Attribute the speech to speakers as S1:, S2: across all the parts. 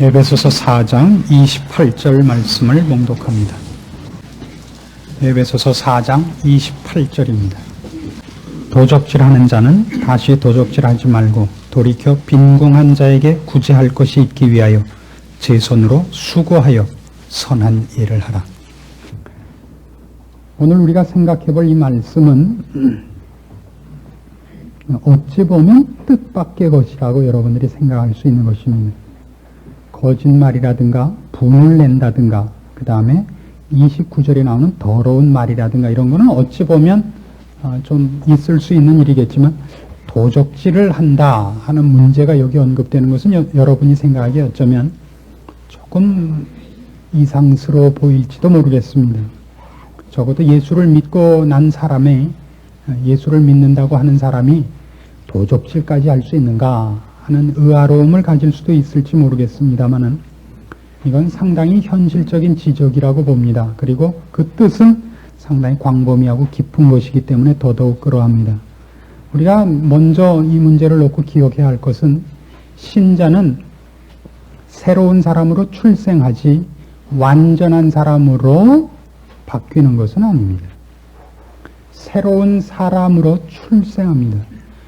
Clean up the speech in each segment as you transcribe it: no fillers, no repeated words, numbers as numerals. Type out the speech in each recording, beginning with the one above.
S1: 에베소서 4장 28절 말씀을 봉독합니다. 에베소서 4장 28절입니다. 도적질하는 자는 다시 도적질하지 말고 돌이켜 빈궁한 자에게 구제할 것이 있기 위하여 제 손으로 수고하여 선한 일을 하라. 오늘 우리가 생각해 볼 이 말씀은 어찌 보면 뜻밖의 것이라고 여러분들이 생각할 수 있는 것입니다. 거짓말이라든가 분을 낸다든가 그 다음에 29절에 나오는 더러운 말이라든가 이런 거는 어찌 보면 좀 있을 수 있는 일이겠지만 도적질을 한다 하는 문제가 여기 언급되는 것은 여러분이 생각하기에 어쩌면 조금 이상스러워 보일지도 모르겠습니다. 적어도 예수를 믿고 난 사람의 예수를 믿는다고 하는 사람이 도적질까지 할 수 있는가 하는 의아로움을 가질 수도 있을지 모르겠습니다만은 이건 상당히 현실적인 지적이라고 봅니다. 그리고 그 뜻은 상당히 광범위하고 깊은 것이기 때문에 더더욱 그러합니다. 우리가 먼저 이 문제를 놓고 기억해야 할 것은 신자는 새로운 사람으로 출생하지 완전한 사람으로 바뀌는 것은 아닙니다. 새로운 사람으로 출생합니다.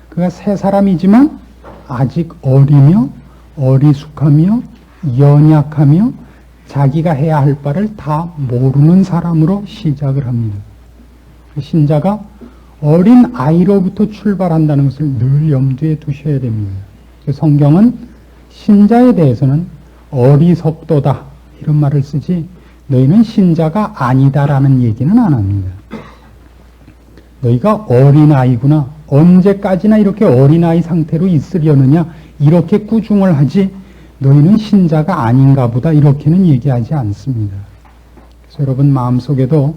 S1: 그가 새 사람이지만 아직 어리며 어리숙하며 연약하며 자기가 해야 할 바를 다 모르는 사람으로 시작을 합니다. 신자가 어린 아이로부터 출발한다는 것을 늘 염두에 두셔야 됩니다. 성경은 신자에 대해서는 어리석도다 이런 말을 쓰지 너희는 신자가 아니다라는 얘기는 안 합니다. 너희가 어린아이구나. 언제까지나 이렇게 어린아이 상태로 있으려느냐. 이렇게 꾸중을 하지 너희는 신자가 아닌가 보다 이렇게는 얘기하지 않습니다. 그래서 여러분 마음속에도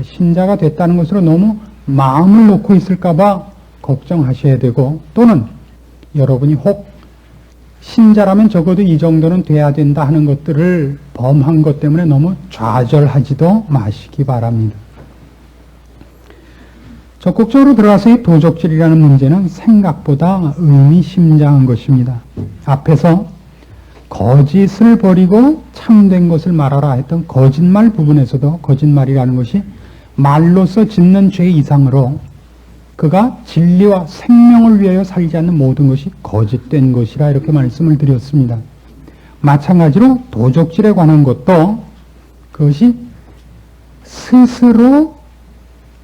S1: 신자가 됐다는 것으로 너무 마음을 놓고 있을까 봐 걱정하셔야 되고 또는 여러분이 혹 신자라면 적어도 이 정도는 돼야 된다 하는 것들을 범한 것 때문에 너무 좌절하지도 마시기 바랍니다. 적극적으로 들어가서 이 도적질이라는 문제는 생각보다 의미심장한 것입니다. 앞에서 거짓을 버리고 참된 것을 말하라 했던 거짓말 부분에서도 거짓말이라는 것이 말로써 짓는 죄 이상으로 그가 진리와 생명을 위하여 살지 않는 모든 것이 거짓된 것이라 이렇게 말씀을 드렸습니다. 마찬가지로 도적질에 관한 것도 그것이 스스로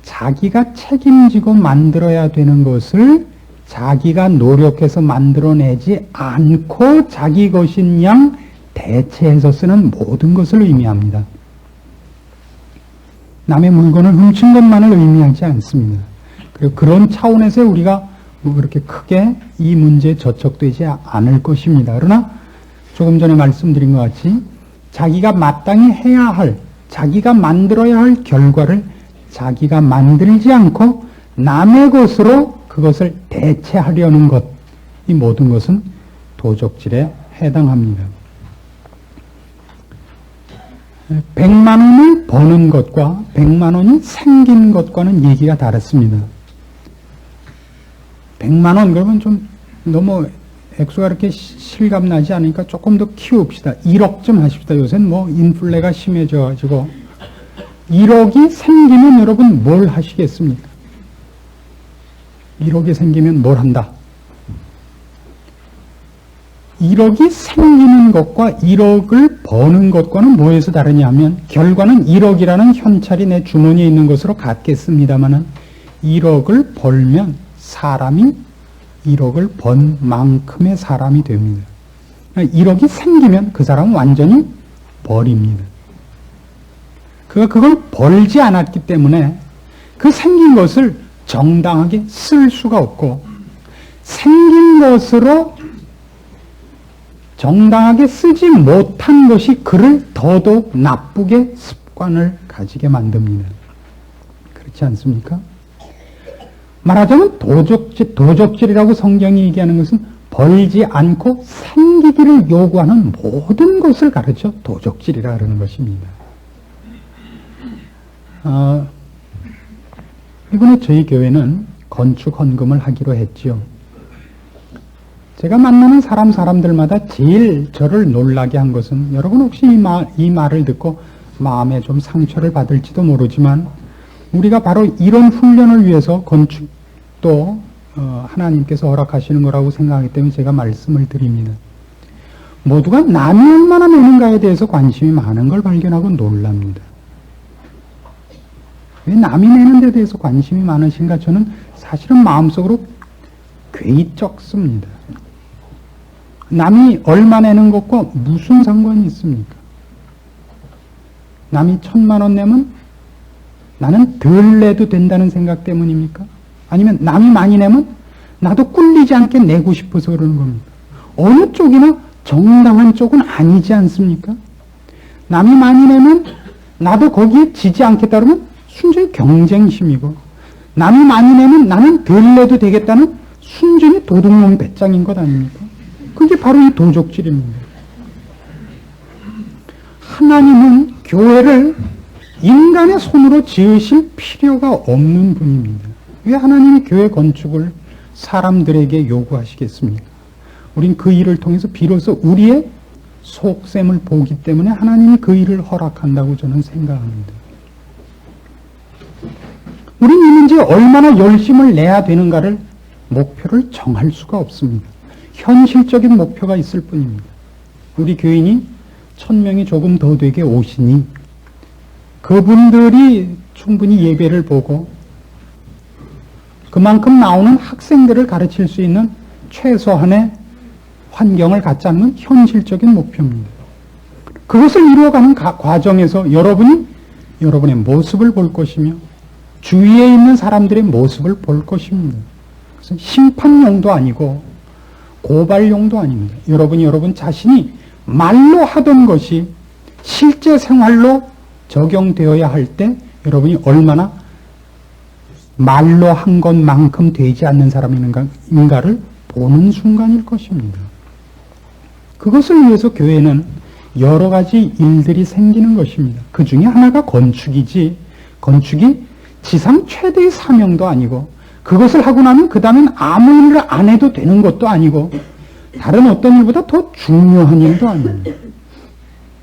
S1: 자기가 책임지고 만들어야 되는 것을 자기가 노력해서 만들어내지 않고 자기 것인 양 대체해서 쓰는 모든 것을 의미합니다. 남의 물건을 훔친 것만을 의미하지 않습니다. 그리고 그런 차원에서 우리가 그렇게 크게 이 문제에 저촉되지 않을 것입니다. 그러나 조금 전에 말씀드린 것 같이 자기가 마땅히 해야 할, 자기가 만들어야 할 결과를 자기가 만들지 않고 남의 것으로 그것을 대체하려는 것, 이 모든 것은 도적질에 해당합니다. 100만 원을 버는 것과 100만 원이 생긴 것과는 얘기가 다릅니다. 100만 원 그러면 좀 너무 액수가 이렇게 실감나지 않으니까 조금 더 키웁시다. 1억 좀 하십시다. 요새는 뭐 인플레가 심해져가지고 1억이 생기면 여러분 뭘 하시겠습니까? 1억이 생기면 뭘 한다? 1억이 생기는 것과 1억을 버는 것과는 뭐에서 다르냐 하면 결과는 1억이라는 현찰이 내 주머니에 있는 것으로 같겠습니다만 1억을 벌면 사람이 1억을 번 만큼의 사람이 됩니다. 1억이 생기면 그 사람은 완전히 버립니다. 그가 그걸 벌지 않았기 때문에 그 생긴 것을 정당하게 쓸 수가 없고 생긴 것으로 정당하게 쓰지 못한 것이 그를 더더욱 나쁘게 습관을 가지게 만듭니다. 그렇지 않습니까? 말하자면 도적질이라고 성경이 얘기하는 것은 벌지 않고 생기기를 요구하는 모든 것을 가르쳐 도적질이라 그러는 것입니다. 이번에 저희 교회는 건축 헌금을 하기로 했지요. 제가 만나는 사람들마다 제일 저를 놀라게 한 것은, 여러분 혹시 이 말을 듣고 마음에 좀 상처를 받을지도 모르지만, 우리가 바로 이런 훈련을 위해서 건축도 하나님께서 허락하시는 거라고 생각하기 때문에 제가 말씀을 드립니다. 모두가 남이 얼마나 내는가에 대해서 관심이 많은 걸 발견하고 놀랍니다. 왜 남이 내는 데 대해서 관심이 많으신가? 저는 사실은 마음속으로 괴이 쩍습니다. 남이 얼마 내는 것과 무슨 상관이 있습니까? 남이 1,000만 원 내면 나는 덜 내도 된다는 생각 때문입니까? 아니면 남이 많이 내면 나도 꿀리지 않게 내고 싶어서 그러는 겁니까? 어느 쪽이나 정당한 쪽은 아니지 않습니까? 남이 많이 내면 나도 거기에 지지 않겠다 그러면 순전히 경쟁심이고, 남이 많이 내면 나는 덜 내도 되겠다는 순전히 도둑놈 배짱인 것 아닙니까? 그게 바로 이 도적질입니다. 하나님은 교회를 인간의 손으로 지으실 필요가 없는 분입니다. 왜 하나님이 교회 건축을 사람들에게 요구하시겠습니까? 우린 그 일을 통해서 비로소 우리의 속셈을 보기 때문에 하나님이 그 일을 허락한다고 저는 생각합니다. 우린 이제 얼마나 열심을 내야 되는가를 목표를 정할 수가 없습니다. 현실적인 목표가 있을 뿐입니다. 우리 교인이 1,000명이 조금 더 되게 오시니 그분들이 충분히 예배를 보고 그만큼 나오는 학생들을 가르칠 수 있는 최소한의 환경을 갖지 않는 현실적인 목표입니다. 그것을 이루어가는 과정에서 여러분의 모습을 볼 것이며 주위에 있는 사람들의 모습을 볼 것입니다. 그래서 심판용도 아니고 고발용도 아닙니다. 여러분 자신이 말로 하던 것이 실제 생활로 적용되어야 할 때 여러분이 얼마나 말로 한 것만큼 되지 않는 사람인가를 보는 순간일 것입니다. 그것을 위해서 교회는 여러 가지 일들이 생기는 것입니다. 그 중에 하나가 건축이지, 건축이 지상 최대의 사명도 아니고, 그것을 하고 나면 그 다음엔 아무 일을 안 해도 되는 것도 아니고, 다른 어떤 일보다 더 중요한 일도 아닙니다.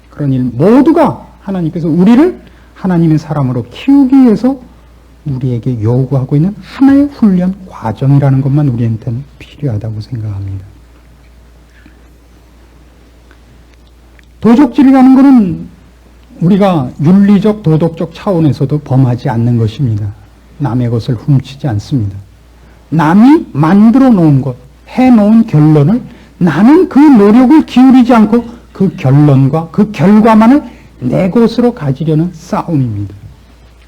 S1: 그런 일 모두가 하나님께서 우리를 하나님의 사람으로 키우기 위해서 우리에게 요구하고 있는 하나의 훈련 과정이라는 것만 우리한테는 필요하다고 생각합니다. 도적질이라는 것은 우리가 윤리적 도덕적 차원에서도 범하지 않는 것입니다. 남의 것을 훔치지 않습니다. 남이 만들어 놓은 것, 해놓은 결론을 나는 그 노력을 기울이지 않고 그 결론과 그 결과만을 내 것으로 가지려는 싸움입니다.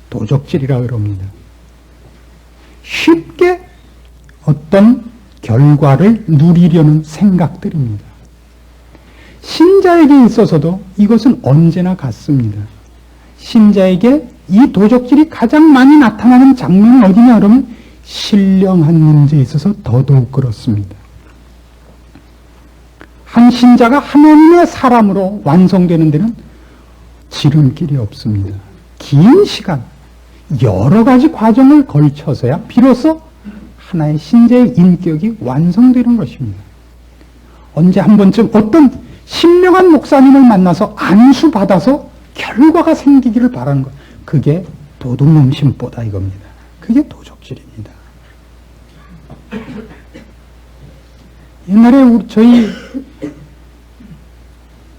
S1: 도적질이라 그럽니다. 쉽게 어떤 결과를 누리려는 생각들입니다. 신자에게 있어서도 이것은 언제나 같습니다. 신자에게 이 도적질이 가장 많이 나타나는 장면은 어디냐 그러면 신령한 문제에 있어서 더더욱 그렇습니다. 한 신자가 하나님의 사람으로 완성되는 데는 지름길이 없습니다. 긴 시간, 여러 가지 과정을 걸쳐서야 비로소 하나의 신자의 인격이 완성되는 것입니다. 언제 한 번쯤 어떤 신령한 목사님을 만나서 안수받아서 결과가 생기기를 바라는 것, 그게 도둑놈 심보다 이겁니다. 그게 도적질입니다. 옛날에 저희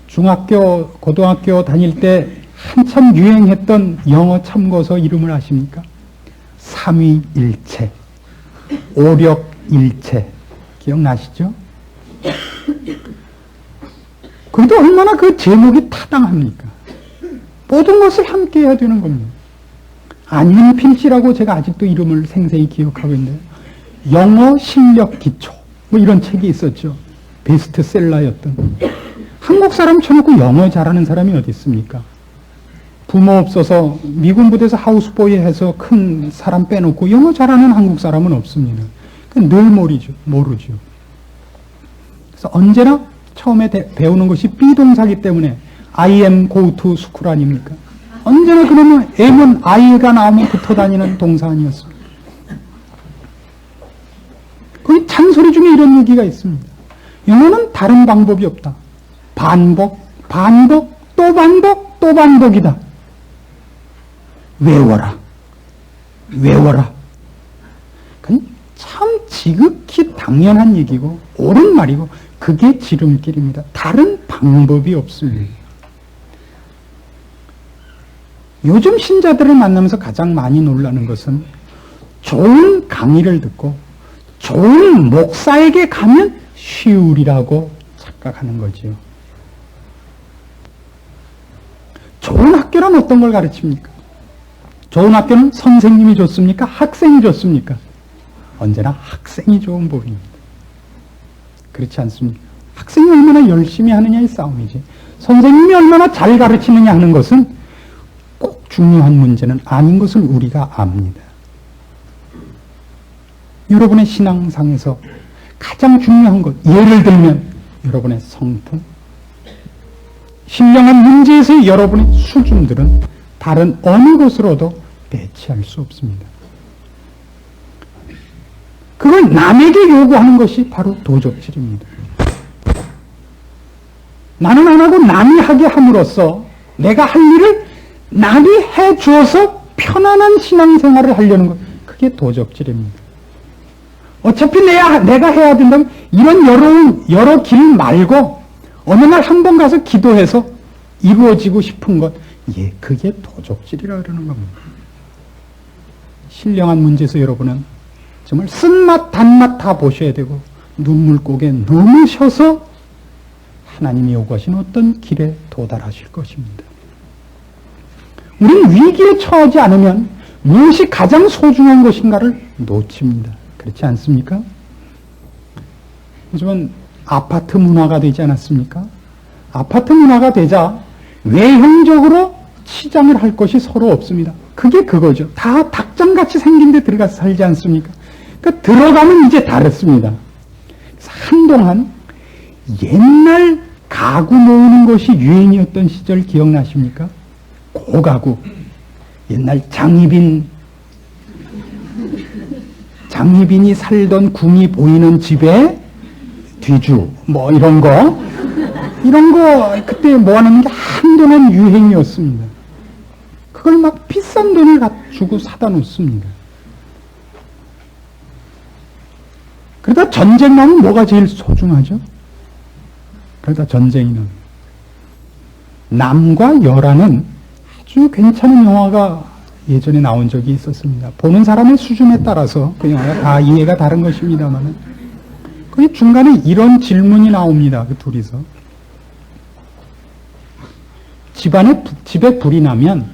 S1: 중학교, 고등학교 다닐 때 한참 유행했던 영어 참고서 이름을 아십니까? 삼위일체, 오력일체, 기억나시죠? 그래도 얼마나 그 제목이 타당합니까? 모든 것을 함께 해야 되는 겁니다. 안윤필씨라고 제가 아직도 이름을 생생히 기억하고 있는데, 영어 실력 기초, 뭐 이런 책이 있었죠. 베스트셀러였던. 한국 사람 쳐놓고 영어 잘하는 사람이 어디 있습니까? 부모 없어서 미군 부대에서 하우스보이 해서 큰 사람 빼놓고 영어 잘하는 한국 사람은 없습니다. 늘 모르죠. 그래서 언제나 처음에 배우는 것이 비동사기 때문에 I am go to school 아닙니까? 언제나 그러면 M은 I가 나오면 붙어 다니는 동사 아니었습니까? 거기 잔소리 중에 이런 얘기가 있습니다. 영어는 다른 방법이 없다. 반복, 반복, 또 반복, 또 반복이다. 외워라. 외워라. 그건 참 지극히 당연한 얘기고 옳은 말이고 그게 지름길입니다. 다른 방법이 없습니다. 요즘 신자들을 만나면서 가장 많이 놀라는 것은 좋은 강의를 듣고 좋은 목사에게 가면 쉬우리라고 착각하는 거지요. 좋은 학교란 어떤 걸 가르칩니까? 좋은 학교는 선생님이 좋습니까? 학생이 좋습니까? 언제나 학생이 좋은 법입니다. 그렇지 않습니까? 학생이 얼마나 열심히 하느냐의 싸움이지. 선생님이 얼마나 잘 가르치느냐 하는 것은 꼭 중요한 문제는 아닌 것을 우리가 압니다. 여러분의 신앙상에서 가장 중요한 것, 예를 들면 여러분의 성품, 신령한 문제에서의 여러분의 수준들은 다른 어느 것으로도 대체할 수 없습니다. 그걸 남에게 요구하는 것이 바로 도적질입니다. 나는 안 하고 남이 하게 함으로써 내가 할 일을 남이 해 주어서 편안한 신앙생활을 하려는 것, 그게 도적질입니다. 어차피 내가 해야 된다면 이런 여러 길 말고 어느 날 한 번 가서 기도해서 이루어지고 싶은 것, 그게 도적질이라 그러는 겁니다. 신령한 문제에서 여러분은 정말 쓴맛 단맛 다 보셔야 되고 눈물고개 넘으셔서 하나님이 요구하신 어떤 길에 도달하실 것입니다. 우리는 위기에 처하지 않으면 무엇이 가장 소중한 것인가를 놓칩니다. 그렇지 않습니까? 요즘은 아파트 문화가 되지 않았습니까? 아파트 문화가 되자 외형적으로 치장을 할 것이 서로 없습니다. 그게 그거죠. 다 닭장같이 생긴 데 들어가서 살지 않습니까? 그러니까 들어가면 이제 다릅니다. 그래서 한동안 옛날 가구 모으는 것이 유행이었던 시절 기억나십니까? 고가구. 옛날 장희빈이 살던 궁이 보이는 집에 뒤주, 뭐 이런 거 그때 모아놓는 게 한동안 유행이었습니다. 그걸 막 비싼 돈을 주고 사다 놓습니다. 그러다 전쟁 나면 뭐가 제일 소중하죠? 그러다 전쟁이는 남과 여라는 아주 괜찮은 영화가 예전에 나온 적이 있었습니다. 보는 사람의 수준에 따라서 그 영화가 다 이해가 다른 것입니다만 그 중간에 이런 질문이 나옵니다. 그 둘이서 집에 불이 나면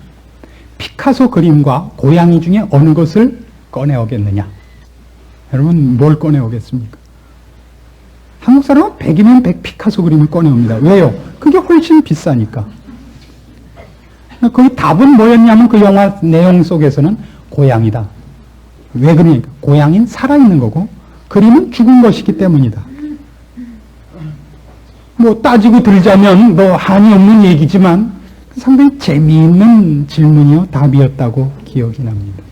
S1: 피카소 그림과 고양이 중에 어느 것을 꺼내오겠느냐? 여러분 뭘 꺼내오겠습니까? 한국 사람은 100이면 100 피카소 그림을 꺼내옵니다. 왜요? 그게 훨씬 비싸니까. 그 답은 뭐였냐면 그 영화 내용 속에서는 고양이다. 왜 그러니까? 고양이는 살아있는 거고 그림은 죽은 것이기 때문이다. 뭐 따지고 들자면 뭐 한이 없는 얘기지만 상당히 재미있는 질문이요 답이었다고 기억이 납니다.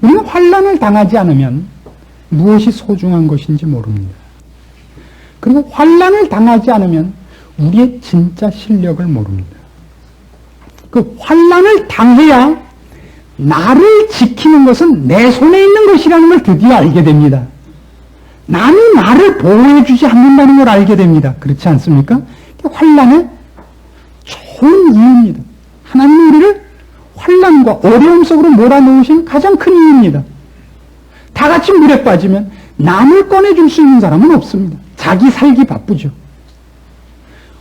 S1: 우리는 환난을 당하지 않으면 무엇이 소중한 것인지 모릅니다. 그리고 환난을 당하지 않으면 우리의 진짜 실력을 모릅니다. 그 환난을 당해야 나를 지키는 것은 내 손에 있는 것이라는 걸 드디어 알게 됩니다. 남이 나를 보호해주지 않는다는 걸 알게 됩니다. 그렇지 않습니까? 환난의 좋은 이유입니다. 하나님은 우리를 환난과 어려움 속으로 몰아넣으신 가장 큰 이유입니다. 다 같이 물에 빠지면 남을 꺼내줄 수 있는 사람은 없습니다. 자기 살기 바쁘죠.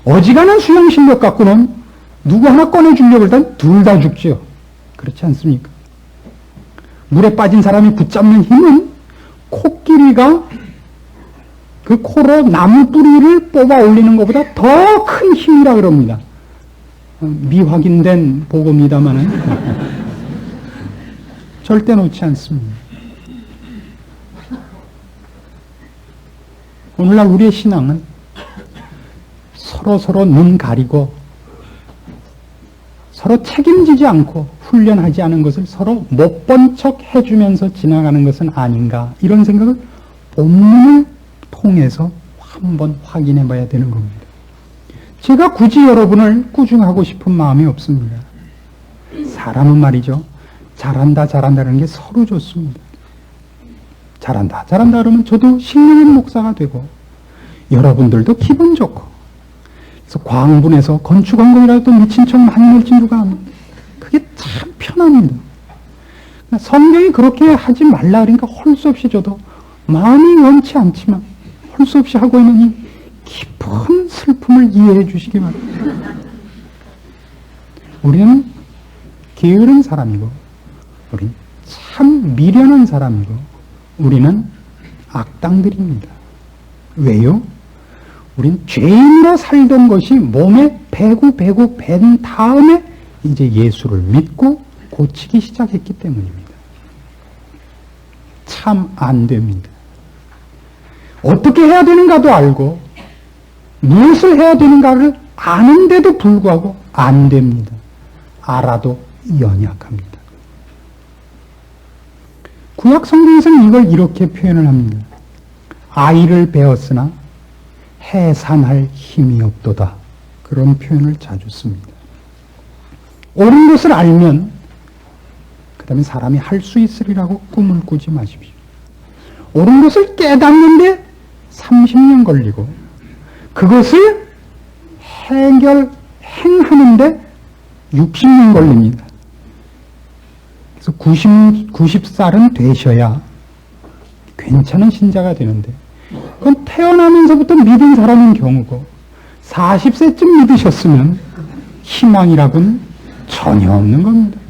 S1: 어지간한 수영 실력 갖고는 누구 하나 꺼내주려고 일단 둘 다 죽죠. 그렇지 않습니까? 물에 빠진 사람이 붙잡는 힘은 코끼리가 그 코로 나무 뿌리를 뽑아 올리는 것보다 더 큰 힘이라 그럽니다. 미확인된 보고입니다만은 절대 놓지 않습니다. 오늘날 우리의 신앙은 서로 눈 가리고 서로 책임지지 않고 훈련하지 않은 것을 서로 못 본 척 해주면서 지나가는 것은 아닌가 이런 생각을 본문을 통해서 한번 확인해 봐야 되는 겁니다. 제가 굳이 여러분을 꾸중하고 싶은 마음이 없습니다. 사람은 말이죠. 잘한다, 잘한다는 게 서로 좋습니다. 잘한다, 잘한다 그러면 저도 신령한 목사가 되고 여러분들도 기분 좋고 그래서 광분해서 건축원금이라도 미친 척 많이 낼지 누가 합니다. 그게 참 편합니다. 성경이 그렇게 하지 말라 그러니까 할 수 없이 저도 마음이 원치 않지만 할 수 없이 하고 있는 이 깊은 슬픔을 이해해 주시기 바랍니다. 우리는 게으른 사람이고 우리는 참 미련한 사람이고 우리는 악당들입니다. 왜요? 우린 죄인으로 살던 것이 몸에 배고 밴 다음에 이제 예수를 믿고 고치기 시작했기 때문입니다. 참 안 됩니다. 어떻게 해야 되는가도 알고 무엇을 해야 되는가를 아는데도 불구하고 안 됩니다. 알아도 연약합니다. 구약 성경에서는 이걸 이렇게 표현을 합니다. 아이를 배웠으나 해산할 힘이 없도다. 그런 표현을 자주 씁니다. 옳은 것을 알면 그 다음에 사람이 할 수 있으리라고 꿈을 꾸지 마십시오. 옳은 것을 깨닫는데 30년 걸리고 그것을 행하는데 60년 걸립니다. 그래서 90살은 되셔야 괜찮은 신자가 되는데 그건 태어나면서부터 믿은 사람인 경우고 40세쯤 믿으셨으면 희망이라고는 전혀 없는 겁니다.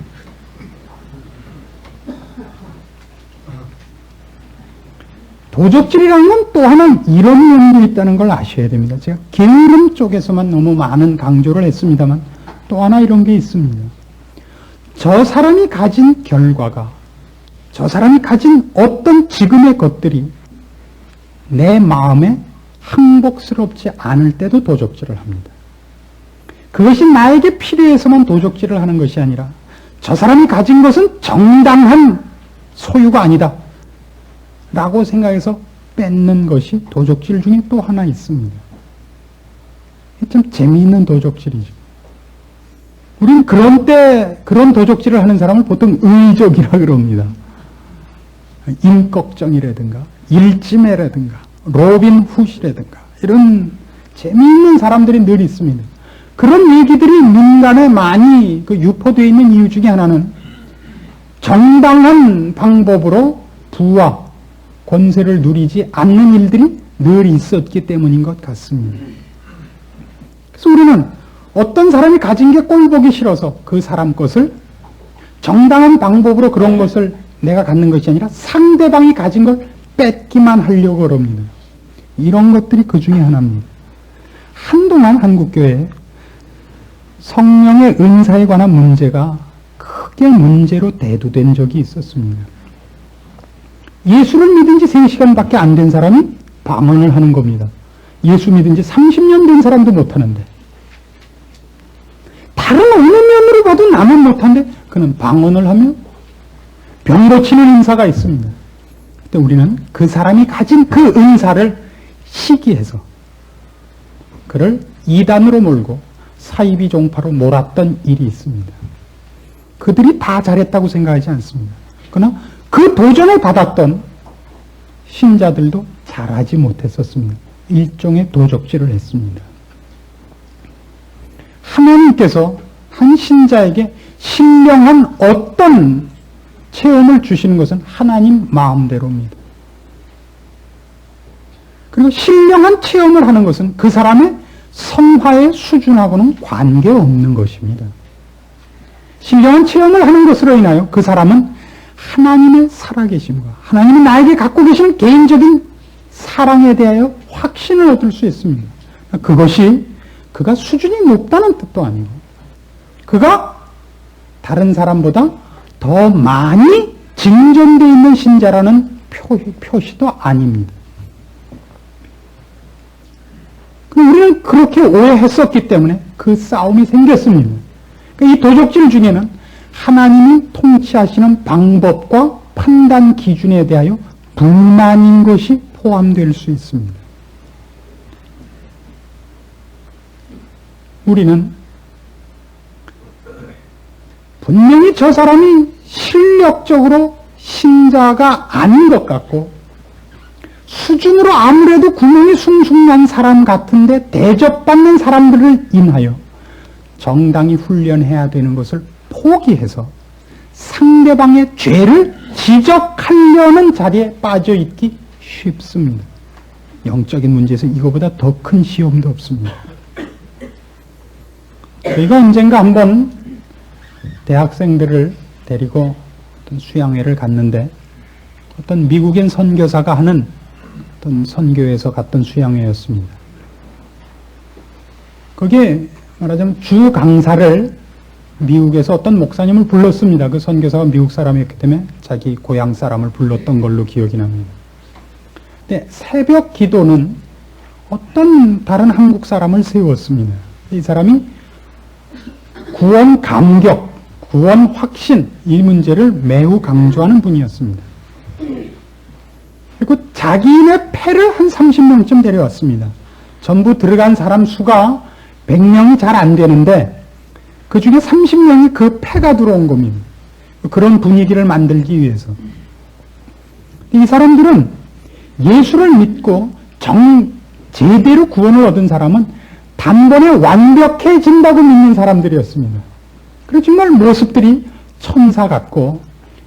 S1: 도적질이라는 건 또 하나 이런 면도 있다는 걸 아셔야 됩니다. 제가 게으름 쪽에서만 너무 많은 강조를 했습니다만 또 하나 이런 게 있습니다. 저 사람이 가진 결과가 저 사람이 가진 어떤 지금의 것들이 내 마음에 항복스럽지 않을 때도 도적질을 합니다. 그것이 나에게 필요해서만 도적질을 하는 것이 아니라 저 사람이 가진 것은 정당한 소유가 아니다 라고 생각해서 뺏는 것이 도적질 중에 또 하나 있습니다. 참 재미있는 도적질이죠. 우리는 그런 도적질을 하는 사람을 보통 의적이라 그럽니다. 임꺽정이라든가 일지매라든가 로빈 훗이라든가 이런 재미있는 사람들이 늘 있습니다. 그런 얘기들이 민간에 많이 유포되어 있는 이유 중에 하나는 정당한 방법으로 부와 권세를 누리지 않는 일들이 늘 있었기 때문인 것 같습니다. 그래서 우리는 어떤 사람이 가진 게 꼴보기 싫어서 그 사람 것을 정당한 방법으로 그런 것을 내가 갖는 것이 아니라 상대방이 가진 걸 뺏기만 하려고 합니다. 이런 것들이 그 중에 하나입니다. 한동안 한국교회에 성령의 은사에 관한 문제가 크게 문제로 대두된 적이 있었습니다. 예수를 믿은 지 3시간밖에 안 된 사람이 방언을 하는 겁니다. 예수 믿은 지 30년 된 사람도 못하는데 다른 어느 면으로 봐도 남은 못한데 그는 방언을 하며 병 고치는 은사가 있습니다. 그때 우리는 그 사람이 가진 그 은사를 시기해서 그를 이단으로 몰고 사이비 종파로 몰았던 일이 있습니다. 그들이 다 잘했다고 생각하지 않습니다. 그러나 그 도전을 받았던 신자들도 잘하지 못했었습니다. 일종의 도적질을 했습니다. 하나님께서 한 신자에게 신령한 어떤 체험을 주시는 것은 하나님 마음대로입니다. 그리고 신령한 체험을 하는 것은 그 사람의 성화의 수준하고는 관계없는 것입니다. 신령한 체험을 하는 것으로 인하여 그 사람은 하나님의 살아계심과 하나님이 나에게 갖고 계시는 개인적인 사랑에 대하여 확신을 얻을 수 있습니다. 그것이 그가 수준이 높다는 뜻도 아니고 그가 다른 사람보다 더 많이 진전되어 있는 신자라는 표시도 아닙니다. 우리는 그렇게 오해했었기 때문에 그 싸움이 생겼습니다. 이 도적질 중에는 하나님이 통치하시는 방법과 판단 기준에 대하여 불만인 것이 포함될 수 있습니다. 우리는 분명히 저 사람이 실력적으로 신자가 아닌 것 같고 수준으로 아무래도 구멍이 숭숭난 사람 같은데 대접받는 사람들을 인하여 정당히 훈련해야 되는 것을 포기해서 상대방의 죄를 지적하려는 자리에 빠져 있기 쉽습니다. 영적인 문제에서 이거보다 더 큰 시험도 없습니다. 저희가 언젠가 한번 대학생들을 데리고 어떤 수양회를 갔는데 어떤 미국인 선교사가 하는 어떤 선교에서 갔던 수양회였습니다. 거기에 말하자면 주 강사를 미국에서 어떤 목사님을 불렀습니다. 그 선교사가 미국 사람이었기 때문에 자기 고향 사람을 불렀던 걸로 기억이 납니다. 근데 새벽 기도는 어떤 다른 한국 사람을 세웠습니다. 이 사람이 구원 감격, 구원 확신 이 문제를 매우 강조하는 분이었습니다. 그리고 자기네 패를 한 30명쯤 데려왔습니다. 전부 들어간 사람 수가 100명이 잘 안 되는데 그 중에 30명이 그 패가 들어온 겁니다. 그런 분위기를 만들기 위해서. 이 사람들은 예수를 믿고 제대로 구원을 얻은 사람은 단번에 완벽해진다고 믿는 사람들이었습니다. 그래서 정말 모습들이 천사 같고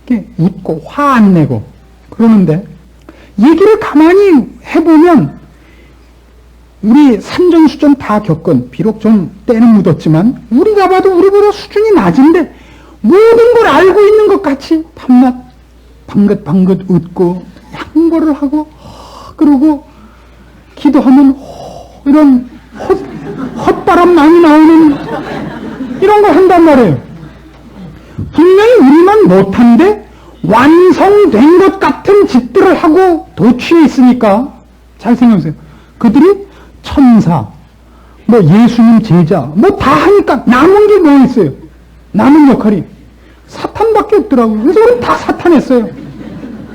S1: 이렇게 웃고 화 안 내고 그러는데 얘기를 가만히 해보면 우리 산전수전 다 겪은 비록 좀 때는 묻었지만 우리가 봐도 우리보다 수준이 낮은데 모든 걸 알고 있는 것 같이 밤낮 방긋방긋 웃고 양보를 하고 그러고 기도하면 이런 헛바람 많이 나오는 이런 거 한단 말이에요. 분명히 우리만 못한데 완성된 것 같은 짓들을 하고 도취해 있으니까 잘 생각해보세요. 그들이 천사, 뭐 예수님 제자, 뭐 다 하니까 남은 게 뭐 있어요? 남은 역할이 사탄밖에 없더라고요. 그래서 우리 다 사탄했어요.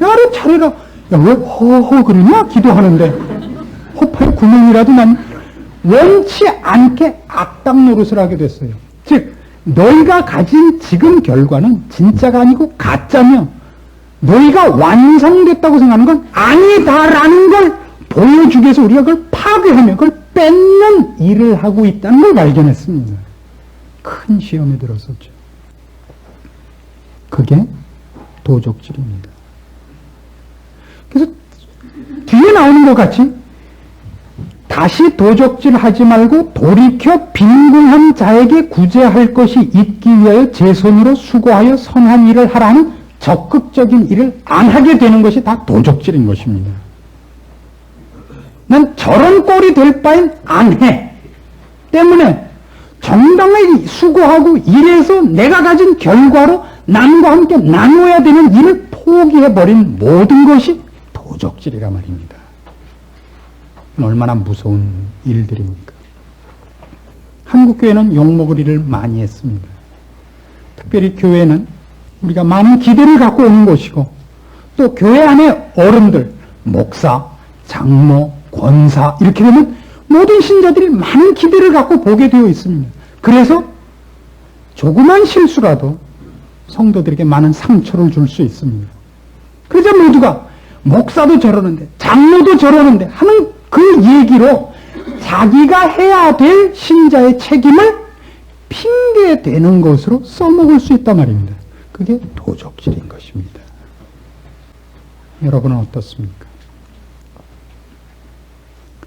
S1: 야를 차려라. 야, 왜 허허 그러냐? 기도하는데 허파에 구멍이라도 난 원치 않게 악당 노릇을 하게 됐어요. 즉 너희가 가진 지금 결과는 진짜가 아니고 가짜며 너희가 완성됐다고 생각하는 건 아니다라는 걸 보여주기 위해서 우리가 그걸 파괴하며 그걸 뺏는 일을 하고 있다는 걸 발견했습니다. 큰 시험에 들었었죠. 그게 도적질입니다. 그래서 뒤에 나오는 것 같이 다시 도적질하지 말고 돌이켜 빈궁한 자에게 구제할 것이 있기 위하여 제 손으로 수고하여 선한 일을 하라는 적극적인 일을 안 하게 되는 것이 다 도적질인 것입니다. 난 저런 꼴이 될 바엔 안 해. 때문에 정당하게 수고하고 일해서 내가 가진 결과로 남과 함께 나누어야 되는 일을 포기해버린 모든 것이 도적질이라 말입니다. 얼마나 무서운 일들입니까? 한국교회는 욕먹을 일을 많이 했습니다. 특별히 교회는 우리가 많은 기대를 갖고 오는 곳이고 또 교회 안에 어른들, 목사, 장로, 권사 이렇게 되면 모든 신자들이 많은 기대를 갖고 보게 되어 있습니다. 그래서 조그만 실수라도 성도들에게 많은 상처를 줄 수 있습니다. 그러자 모두가 목사도 저러는데 장로도 저러는데 하는 그 얘기로 자기가 해야 될 신자의 책임을 핑계대는 것으로 써먹을 수 있단 말입니다. 그게 도적질인 것입니다. 여러분은 어떻습니까?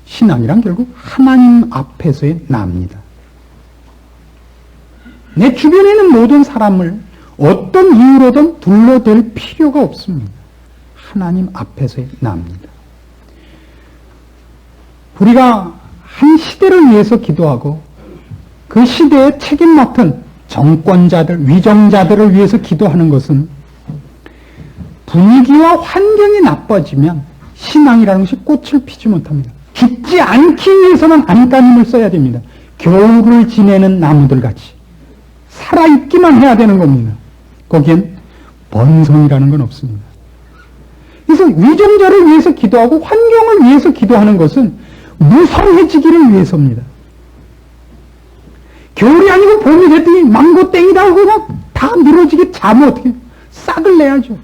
S1: 신앙이란 결국 하나님 앞에서의 나입니다. 내 주변에 있는 모든 사람을 어떤 이유로든 둘러댈 필요가 없습니다. 하나님 앞에서의 나입니다. 우리가 한 시대를 위해서 기도하고 그 시대에 책임 맡은 정권자들, 위정자들을 위해서 기도하는 것은 분위기와 환경이 나빠지면 신앙이라는 것이 꽃을 피지 못합니다. 죽지 않기 위해서는 안간힘을 써야 됩니다. 겨울을 지내는 나무들 같이 살아있기만 해야 되는 겁니다. 거기엔 번성이라는 건 없습니다. 그래서 위종자를 위해서 기도하고 환경을 위해서 기도하는 것은 무성해지기를 위해서입니다. 겨울이 아니고 봄이 됐더니 망고 땡이다 하고 그냥 다 늘어지게 자면 어떻게 싹을 내야죠.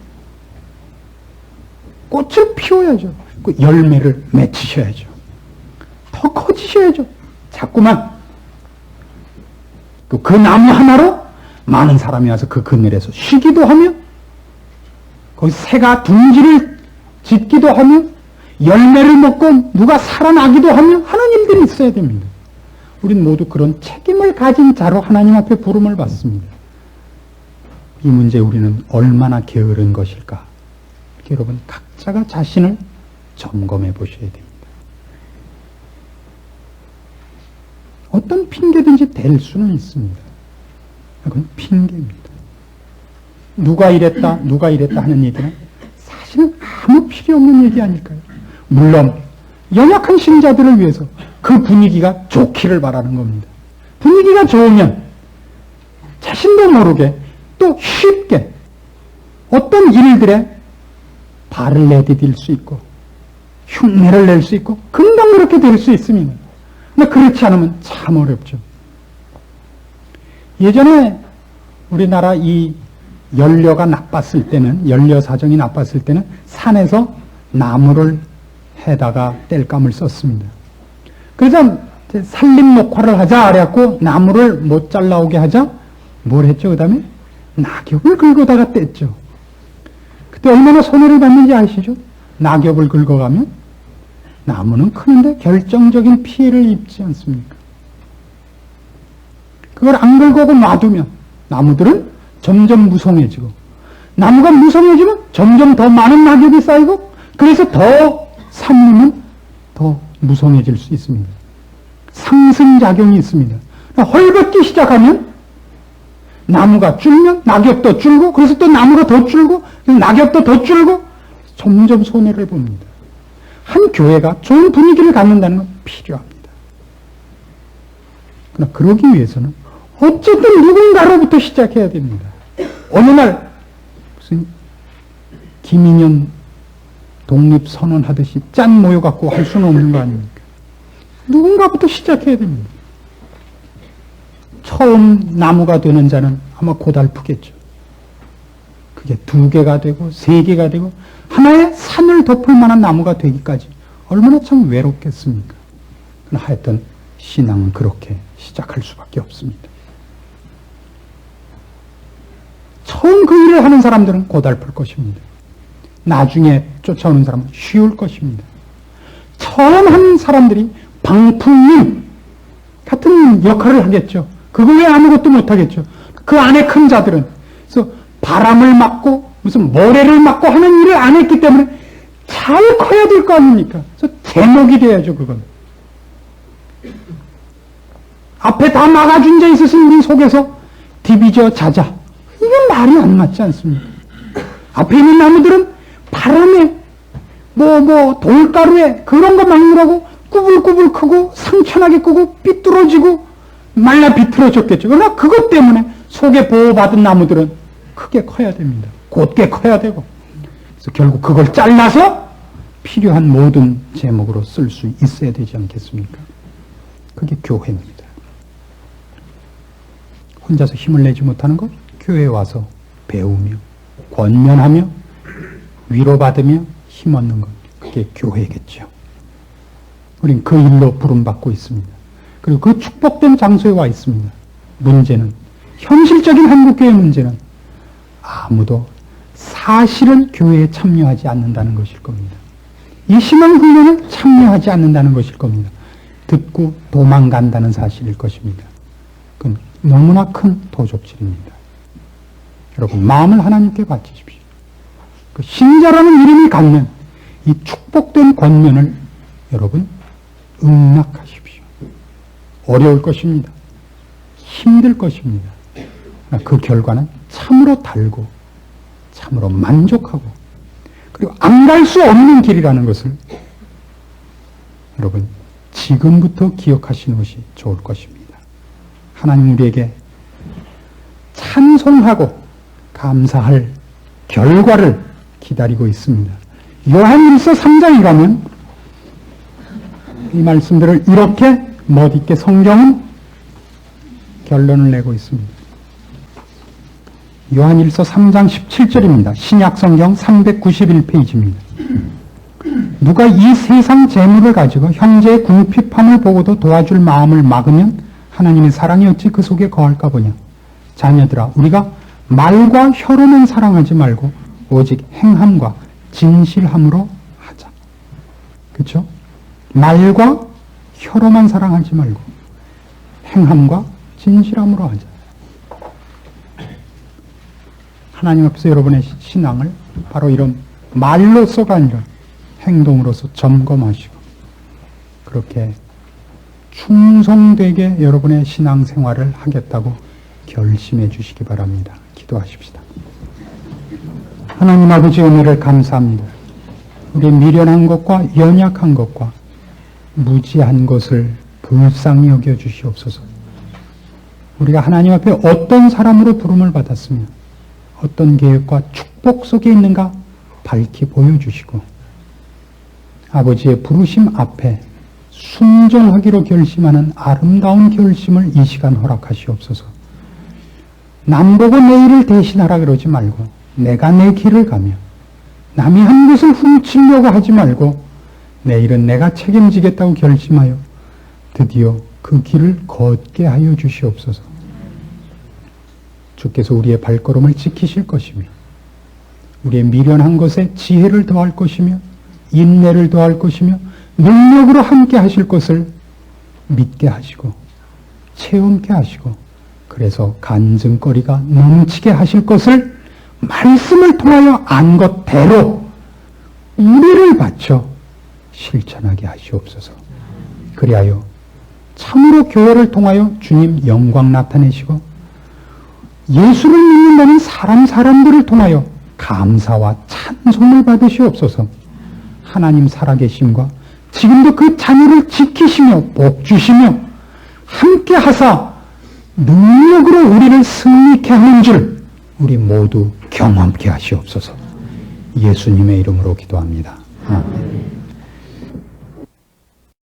S1: 꽃을 피워야죠. 그 열매를 맺히셔야죠. 더 커지셔야죠. 자꾸만 그 나무 하나로 많은 사람이 와서 그 그늘에서 쉬기도 하며 거기 새가 둥지를 짓기도 하며 열매를 먹고 누가 살아나기도 하며 하는 일들이 있어야 됩니다. 우린 모두 그런 책임을 가진 자로 하나님 앞에 부름을 받습니다. 이 문제에 우리는 얼마나 게으른 것일까? 여러분 각자가 자신을 점검해 보셔야 됩니다. 어떤 핑계든지 댈 수는 있습니다. 그건 핑계입니다. 누가 이랬다 하는 얘기는 사실은 아무 필요 없는 얘기 아닐까요? 물론 연약한 신자들을 위해서 그 분위기가 좋기를 바라는 겁니다. 분위기가 좋으면 자신도 모르게 또 쉽게 어떤 일들에 발을 내디딜 수 있고 흉내를 낼 수 있고 금방 그렇게 될 수 있습니다. 근데 그렇지 않으면 참 어렵죠. 예전에 우리나라 이 연료가 나빴을 때는, 연료 사정이 나빴을 때는 산에서 나무를 해다가 땔감을 썼습니다. 그래서 산림 녹화를 하자 그래갖고 나무를 못 잘라오게 하자 뭘 했죠? 그 다음에 낙엽을 긁어다가 뗐죠. 그때 얼마나 손해를 봤는지 아시죠? 낙엽을 긁어가면 나무는 크는데 결정적인 피해를 입지 않습니까? 그걸 안 긁어고 놔두면 나무들은 점점 무성해지고, 나무가 무성해지면 점점 더 많은 낙엽이 쌓이고, 그래서 더 산림은 더 무성해질 수 있습니다. 상승작용이 있습니다. 헐벗기 시작하면 나무가 줄면 낙엽도 줄고, 그래서 또 나무가 더 줄고, 낙엽도 더 줄고, 점점 손해를 봅니다. 한 교회가 좋은 분위기를 갖는다는 건 필요합니다. 그러나 그러기 위해서는 어쨌든 누군가로부터 시작해야 됩니다. 어느 날 무슨 김인현 독립선언하듯이 짠 모여갖고 할 수는 없는 거 아닙니까? 누군가부터 시작해야 됩니다. 처음 나무가 되는 자는 아마 고달프겠죠. 그게 2개가 되고 3개가 되고 하나의 산을 덮을 만한 나무가 되기까지 얼마나 참 외롭겠습니까? 그러나 하여튼 신앙은 그렇게 시작할 수밖에 없습니다. 처음 그 일을 하는 사람들은 고달플 것입니다. 나중에 쫓아오는 사람은 쉬울 것입니다. 처음 한 사람들이 방풍님 같은 역할을 하겠죠. 그거 외에 아무것도 못하겠죠. 그 안에 큰 자들은 그래서 바람을 막고 무슨 모래를 막고 하는 일을 안 했기 때문에 잘 커야 될 거 아닙니까? 그래서 제목이 돼야죠. 그건 앞에 다 막아준 자 있으신 우리 속에서 디비져 자자, 이건 말이 안 맞지 않습니까? 앞에 있는 나무들은 바람에 돌가루에 그런 거 막느라고 꾸불꾸불 크고 상처나게 크고 삐뚤어지고 말라 비틀어졌겠죠. 그러나 그것 때문에 속에 보호받은 나무들은 크게 커야 됩니다. 곧게 커야 되고, 그래서 결국 그걸 잘라서 필요한 모든 제목으로 쓸 수 있어야 되지 않겠습니까? 그게 교회입니다. 혼자서 힘을 내지 못하는 것, 교회에 와서 배우며 권면하며 위로받으며 힘 얻는 것, 그게 교회겠죠. 우린 그 일로 부름받고 있습니다. 그리고 그 축복된 장소에 와 있습니다. 문제는, 현실적인 한국교회의 문제는 아무도 사실은 교회에 참여하지 않는다는 것일 겁니다. 이 신앙훈련에 참여하지 않는다는 것일 겁니다. 듣고 도망간다는 사실일 것입니다. 그건 너무나 큰 도적질입니다. 여러분, 마음을 하나님께 바치십시오. 그 신자라는 이름이 갖는 이 축복된 권면을 여러분 응낙하십시오. 어려울 것입니다. 힘들 것입니다. 그 결과는 참으로 달고 참으로 만족하고, 그리고 안 갈 수 없는 길이라는 것을 여러분 지금부터 기억하시는 것이 좋을 것입니다. 하나님 우리에게 찬송하고 감사할 결과를 기다리고 있습니다. 요한일서 3장에 가면 이 말씀들을 이렇게 멋있게 성경은 결론을 내고 있습니다. 요한일서 3장 17절입니다. 신약성경 391페이지입니다. 누가 이 세상 재물을 가지고 형제의 궁핍함을 보고도 도와줄 마음을 막으면 하나님의 사랑이 어찌 그 속에 거할까 보냐. 자녀들아, 우리가 말과 혀로만 사랑하지 말고 오직 행함과 진실함으로 하자. 그렇죠? 말과 혀로만 사랑하지 말고 행함과 진실함으로 하자. 하나님 앞에서 여러분의 신앙을 바로 이런 말로서가 아니라 행동으로서 점검하시고 그렇게 충성되게 여러분의 신앙생활을 하겠다고 결심해 주시기 바랍니다. 기도하십시다. 하나님 아버지, 은혜를 감사합니다. 우리 미련한 것과 연약한 것과 무지한 것을 불쌍히 여겨 주시옵소서. 우리가 하나님 앞에 어떤 사람으로 부름을 받았으며 어떤 계획과 축복 속에 있는가 밝히 보여주시고 아버지의 부르심 앞에 순종하기로 결심하는 아름다운 결심을 이 시간 허락하시옵소서. 남보고 내 일을 대신하라 그러지 말고 내가 내 길을 가며 남이 한 것을 훔치려고 하지 말고 내 일은 내가 책임지겠다고 결심하여 드디어 그 길을 걷게 하여 주시옵소서. 주께서 우리의 발걸음을 지키실 것이며 우리의 미련한 것에 지혜를 더할 것이며 인내를 더할 것이며 능력으로 함께 하실 것을 믿게 하시고 체험케 하시고 그래서 간증거리가 넘치게 하실 것을 말씀을 통하여 안 것대로 우리를 바쳐 실천하게 하시옵소서. 그리하여 참으로 교회를 통하여 주님 영광 나타내시고 예수를 믿는다는 사람들을 통하여 감사와 찬송을 받으시옵소서. 하나님 살아계심과 지금도 그 자녀를 지키시며 복주시며 함께 하사 능력으로 우리를 승리케 하는 줄 우리 모두 경험케 하시옵소서. 예수님의 이름으로 기도합니다.